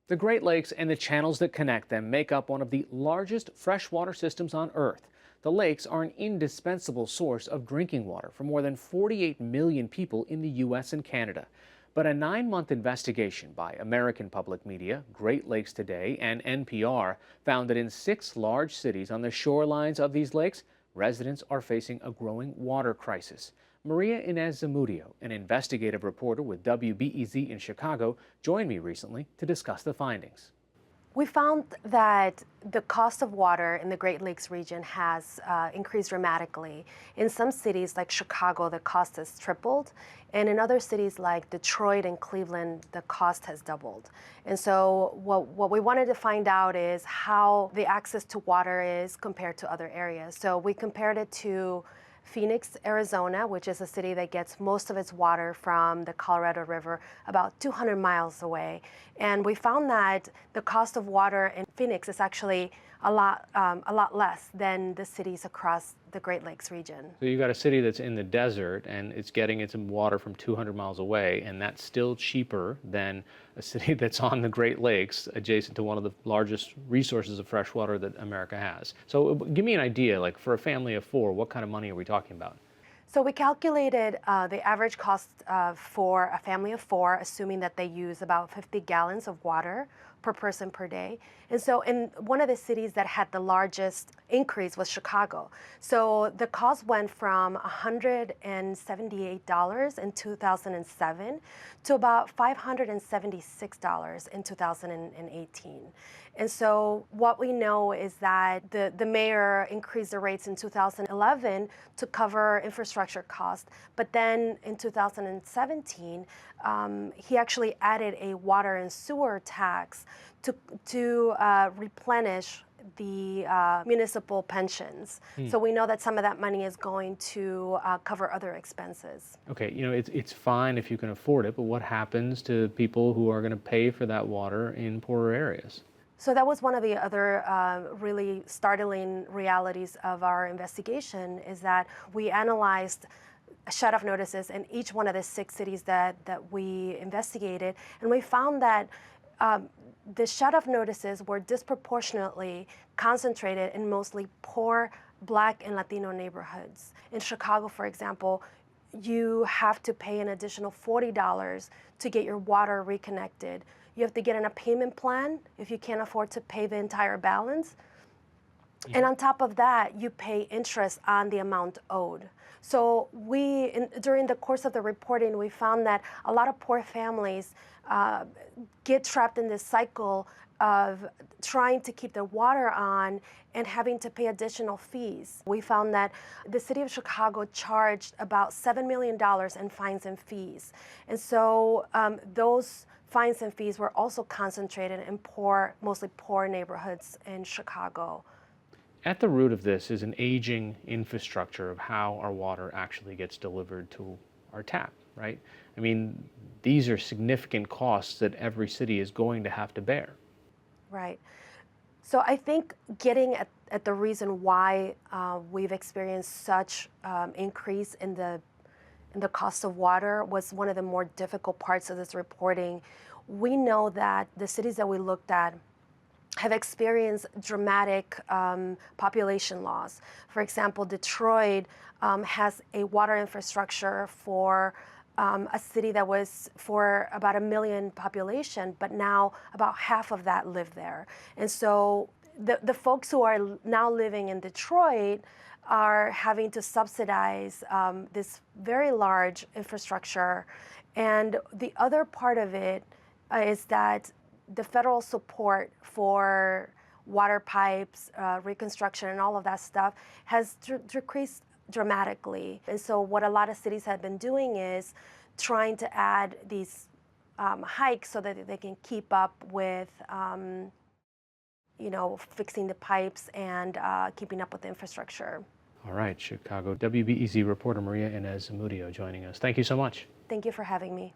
The Great Lakes and the channels that connect them make up one of the largest freshwater systems on Earth. The lakes are an indispensable source of drinking water for more than 48 million people in the U.S. and Canada. But a 9-month investigation by American public media, Great Lakes Today, and NPR found that in 6 large cities on the shorelines of these lakes, residents are facing a growing water crisis. Maria Inez Zamudio, an investigative reporter with WBEZ in Chicago, joined me recently to discuss the findings. We found that the cost of water in the Great Lakes region has increased dramatically. In some cities like Chicago, the cost has tripled, and in other cities like Detroit and Cleveland, the cost has doubled. And so what we wanted to find out is how the access to water is compared to other areas. So we compared it to Phoenix, Arizona, which is a city that gets most of its water from the Colorado River, about 200 miles away. And we found that the cost of water in Phoenix is actually a lot less than the cities across the Great Lakes region. So you got a city that's in the desert and it's getting its water from 200 miles away, and that's still cheaper than a city that's on the Great Lakes, adjacent to one of the largest resources of fresh water that America has. So give me an idea, like for a family of 4, what kind of money are we talking about? So we calculated the average cost for a family of 4, assuming that they use about 50 gallons of water per person per day. And so in one of the cities that had the largest increase was Chicago. So the cost went from $178 in 2007 to about $576 in 2018. And so what we know is that the mayor increased the rates in 2011 to cover infrastructure costs. But then in 2017, he actually added a water and sewer tax to replenish the municipal pensions. So we know that some of that money is going to cover other expenses. Okay, it's fine if you can afford it, but what happens to people who are going to pay for that water in poorer areas? So that was one of the other really startling realities of our investigation, is that we analyzed shut-off notices in each one of the 6 cities that we investigated, and we found that the shut-off notices were disproportionately concentrated in mostly poor Black and Latino neighborhoods. In Chicago, for example, you have to pay an additional $40 to get your water reconnected. You have to get on a payment plan if you can't afford to pay the entire balance. And on top of that, you pay interest on the amount owed. So during the course of the reporting, we found that a lot of poor families get trapped in this cycle of trying to keep their water on and having to pay additional fees. We found that the city of Chicago charged about $7 million in fines and fees. And so those fines and fees were also concentrated in mostly poor neighborhoods in Chicago. At the root of this is an aging infrastructure of how our water actually gets delivered to our tap, right? I mean, these are significant costs that every city is going to have to bear. Right. So I think getting at the reason why we've experienced such increase in the cost of water was one of the more difficult parts of this reporting. We know that the cities that we looked at have experienced dramatic population loss. For example, Detroit has a water infrastructure for a city that was for about 1 million population, but now about half of that live there. And so the folks who are now living in Detroit are having to subsidize this very large infrastructure. And the other part of it is that the federal support for water pipes, reconstruction, and all of that stuff has decreased dramatically. And so what a lot of cities have been doing is trying to add these hikes so that they can keep up with fixing the pipes and keeping up with the infrastructure. All right, Chicago WBEZ reporter Maria Inez Zamudio joining us. Thank you so much. Thank you for having me.